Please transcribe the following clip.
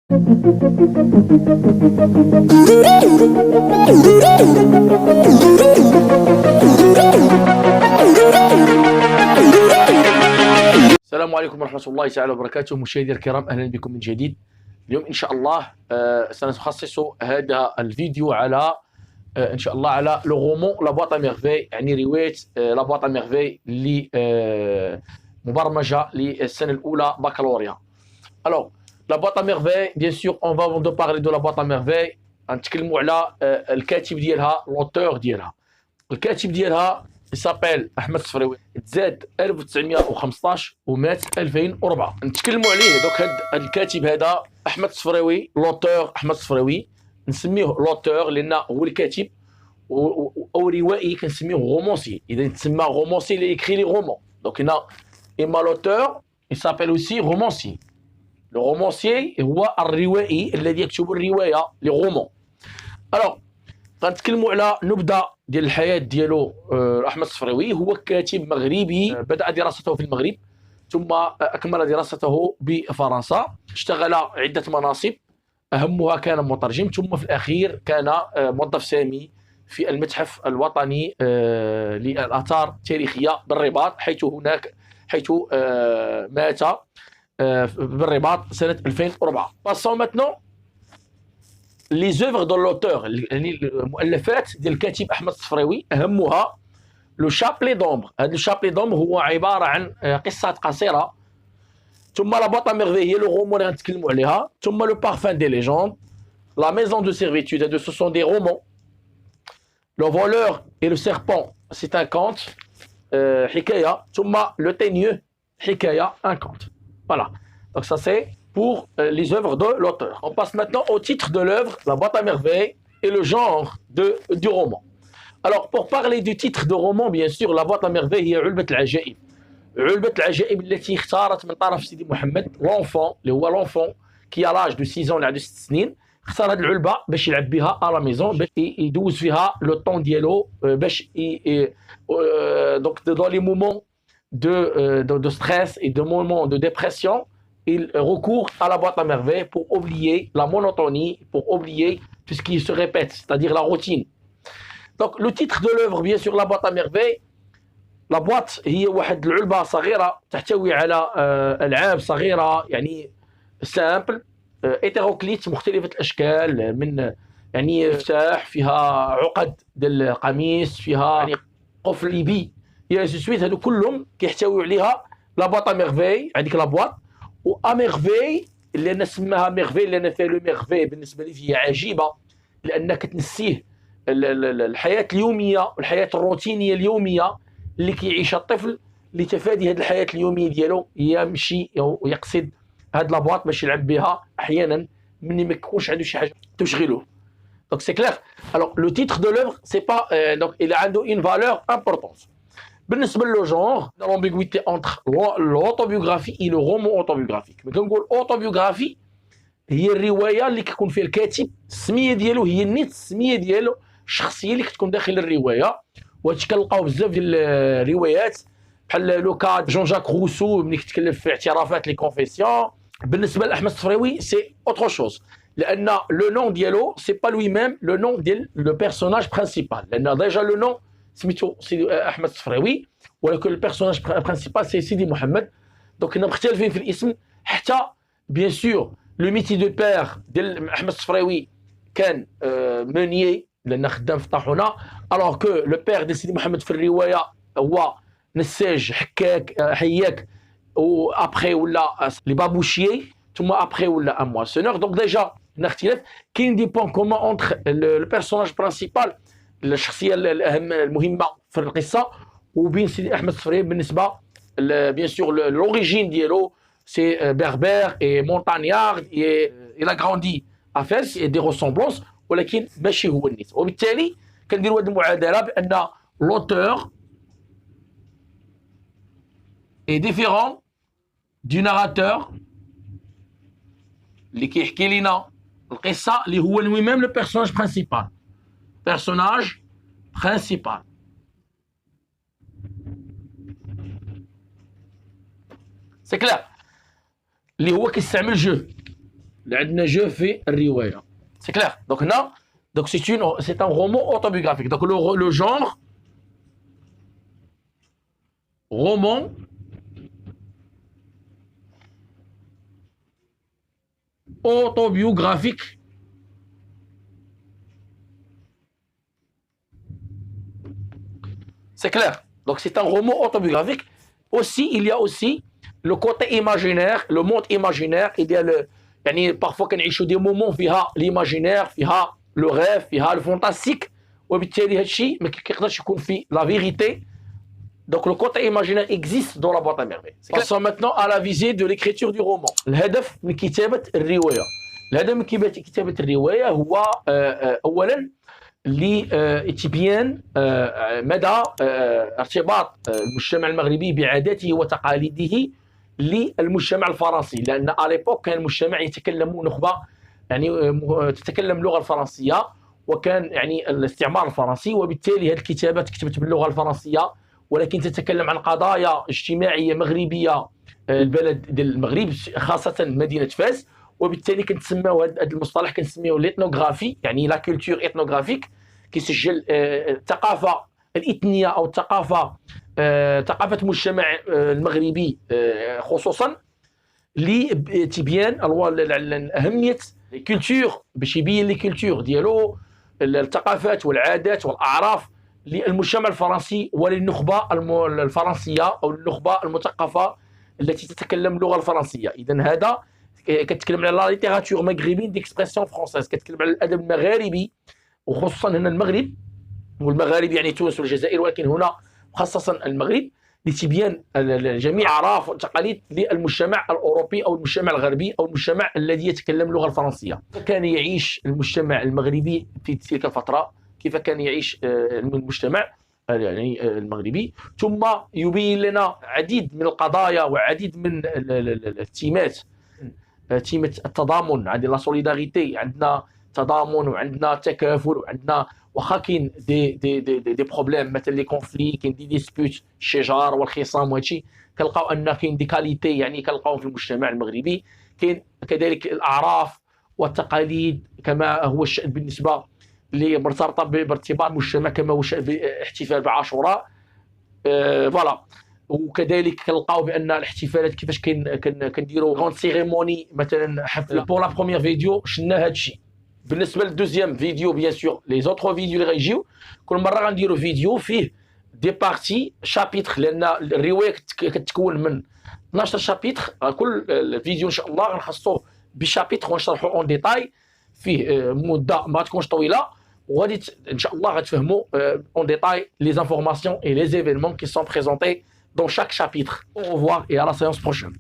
السلام عليكم ورحمة الله تعالى وبركاته. مشاهدي الكرام، أهلا بكم من جديد. اليوم إن شاء الله سنخصص هذا الفيديو على إن شاء الله على لو غومون لا بواط ميرفي، يعني رواية لا بواط ميرفي اللي مبرمجة للسنة الأولى بكالوريا. Alors, la boîte à merveille, bien sûr, on va de parler de la boîte à merveille. نتكلموا على الكاتب ديالها، l'auteur ديالها. الكاتب ديالها يسابيل احمد الصفراوي، تزاد 1915 ومات 2004. نتكلموا عليه دوك. هاد الكاتب هذا احمد الصفراوي، لوتور احمد الصفراوي، نسميه لوتور لان هو الكاتب، او روائي كنسميه رومونسي. اذا تسمى رومونسي اللي يكري لي رومون. دونك هنا اما لوتور يسابيل اوسي رومونسي. لو رومونسي هو الروائي الذي يكتب الروايه، لي رومون. الوغ غنتكلموا على نبذه ديال الحياه ديالو. احمد الصفراوي هو كاتب مغربي، بدأ دراسته في المغرب ثم اكمل دراسته بفرنسا. اشتغل عده مناصب، اهمها كان مترجم، ثم في الاخير كان موظف سامي في المتحف الوطني للآثار التاريخيه بالرباط، حيث مات بالرباط سنه 2004. Passons maintenant les œuvres de l'auteur، يعني المؤلفات ديال الكاتب احمد الصفراوي، اهمها لو شابلي دومبر. هذا لو شابلي دومبر هو عباره عن قصات قصيره، ثم لا بواط ميرفي هي لو رومون اللي غنتكلموا عليها، ثم لو بارفان دي ليجوند، لا ميزون دو سيرفيتود. هادو سو سون دي رومون. لو فولور اي لو سيربون سي ان كونت، حكايه، ثم لو تينيو حكايه، ان كونت. فوالا، دونك سا سي pour les œuvres de l'auteur. On passe maintenant au titre de l'œuvre, la boîte à merveille, et le genre du roman. Alors, pour parler du titre de roman, bien sûr, la boîte à merveille هي علبة العجائب. علبة العجائب التي اختارت من طرف سيدي محمد l'enfant، اللي هو l'enfant qui a l'âge de 6 ans، اللي عنده 6 سنين. اختار هذه العلبة باش يلعب بها à la maison، باش يدوز فيها لو طون ديالو، باش donc dans les moments de stress et de moments de dépression, il recourt à la boîte à merveille pour oublier la monotonie, pour oublier tout ce qui se répète, c'est-à-dire la routine. Donc le titre de l'œuvre, bien sûr, la boîte à merveille. La boîte هي واحد العلبة صغيرة تحتوي على ألعاب صغيرة، يعني سامبل، هيتيروكليت، مختلفة الأشكال، من يعني مفتاح، فيها عقد ديال القميص، فيها يعني قفل يبي، يا سويت. هادو كلهم كيحتويو عليها لا بواط ا ميرفي، هذيك لا بواط. و ا ميرفي اللي انا سماها ميرفي لان فيها لو ميرفي، بالنسبه لي هي عجيبه لانك تنسيه الحياه اليوميه والحياه الروتينيه اليوميه اللي كيعيشها الطفل، لتفادي هذه الحياه اليوميه ديالو يمشي ويقصد هاد لا بواط باش يلعب بها احيانا ملي ما يكونش عنده شي حاجه تشغله. دونك سي كلير. الوغ لو تيتر دو لوفر سي با دونك il عنده اون فالور امبورطونس. بالنسبه لو جونغ، لومبيغويتي انتر لوطوبيوغرافي اي لو رومون اوتوبيوغرافيك. ملي كنقول اوتوبيوغرافي هي الروايه اللي كيكون فيها الكاتب السميه ديالو، هي نيت السميه ديالو الشخصيه اللي كتكون داخل الروايه. وهادشي كنلقاو بزاف ديال الروايات، بحال لو كا جون جاك روسو ملي كيتكلم في اعترافات لي كونفيسيون. بالنسبه لاحمد الصفراوي سي اوتر شوز، لان لو نون ديالو سي با لوي ميم لو نون ديال لو بيرسوناج برينسيبال، لان ديجا لو نون سميتو سيدي احمد الصفراوي، ولكن البيرسوناج برينسيبال سي سيدي محمد. دونك كنا مختلفين في الاسم. حتى بيان سور لو ميتي دو بير ديال احمد الصفراوي كان مونيي، لان خدام في الطاحونه، الوغ كو لو بير ديال سيدي محمد في الروايه هو نساج، حياك، و ابخي ولا لي بابوشيي، ثم ابخي ولا ان مواسونور. دونك ديجا هنا اختلاف. كاين دي بوان كومون اونتر لو بيرسوناج برينسيبال، الشخصيه الاهم المهمه في القصه، وبين سيدي احمد الصفراوي. بالنسبه بيان سور لوريجين ديالو سي بربر اي مونتانيارد، il a grandi à Fès et des ressemblances، ولكن ماشي هو النيت. وبالتالي كنديروا هذه المعادله بان l'auteur est différent du narrateur اللي كيحكي لنا القصه، اللي هو lui même le personnage principal. personnage principal. C'est clair. اللي هو كيستعمل جو. عندنا جو في الروايه. سي كلير. دونك هنا donc c'est un roman autobiographique. Donc le genre roman autobiographique. C'est clair. Donc c'est un roman autobiographique. Aussi, il y a aussi le côté imaginaire, le monde imaginaire. Il y a le, يعني parfois كنعيشوا des moments فيها l'imaginaire, فيها le rêve, فيها le fantastique. وبالتالي هذا الشيء ما كيقدرش يكون فيه la vérité. Donc le côté imaginaire existe dans la boîte à merveilles. Passons maintenant à la visée de l'écriture du roman. الهدف من كتابة الرواية. الهدف من كتابة الرواية هو أولاً لتبيان مدى ارتباط المجتمع المغربي بعاداته وتقاليده للمجتمع الفرنسي، لأن اليبوك كان المجتمع يتكلم نخبة يعني تتكلم اللغة الفرنسية، وكان يعني الاستعمار الفرنسي، وبالتالي هذه الكتابة تكتبت باللغة الفرنسية ولكن تتكلم عن قضايا اجتماعية مغربية البلد ديال المغرب خاصة مدينة فاس، وبالتالي كنتسماو هذا المصطلح كنسميوه ليتنوغرافي، يعني لا كولتور ايتنوغرافيك، كيسجل الثقافة الإثنية أو ثقافة المجتمع المغربي خصوصا لتبيان أهمية الكولتور باش يبين لي كولتور ديالو الثقافات والعادات والأعراف للمجتمع الفرنسي وللنخبة الفرنسية أو النخبة المثقفة التي تتكلم اللغة الفرنسية. إذن هذا كتكلم على لا ليتيراتور مغربين ديكسبرسيون فرونسيز، كتكلم على الأدب المغاربي وخصوصا هنا المغرب، والمغارب يعني تونس والجزائر، ولكن هنا خاصة المغرب، لتبيان جميع أعراف والتقاليد للمجتمع الأوروبي أو المجتمع الغربي أو المجتمع الذي يتكلم اللغة الفرنسية. كان يعيش المجتمع المغربي في تلك الفترة، كيف كان يعيش المجتمع يعني المغربي، ثم يبين لنا عديد من القضايا وعديد من التيمات، تيمة التضامن، عندنا لا سوليداريتي، عندنا تضامن وعندنا تكافل وعندنا واخا كاين دي بروبليم مثلا لي كونفلي، كاين دي ديسبوت الشجار والخصام وهادشي، كنلقاو ان كاين دي كاليتي يعني كنلقاوهم في المجتمع المغربي. كاين كذلك الاعراف والتقاليد كما هو الشأن بالنسبه اللي مرتبطه بارتباط المجتمع كما هو الشأن بالاحتفال بعاشوراء فوالا. وكذلك كنلقاو بان الاحتفالات كيفاش كنديروا غون سيريموني مثلا حفله بور لا بروميير فيديو شفنا هذا الشيء. بالنسبه للدوزيام فيديو بيان سور لي زوتر فيديو اللي غيجيو كل مره غنديروا فيديو فيه دي بارتي شابيتر، لان الروايه كتكون من 12 شابيتر، كل الفيديو ان شاء الله غنخصوه بشابيتر ونشرحوا اون ديتاي فيه مده ما تكونش طويله، وغادي ان شاء الله غتفهموا اون ديتاي لي زانفورماسيون اي لي ايفينمون كي سون بريزونتي dans chaque chapitre. Au revoir et à la séance prochaine.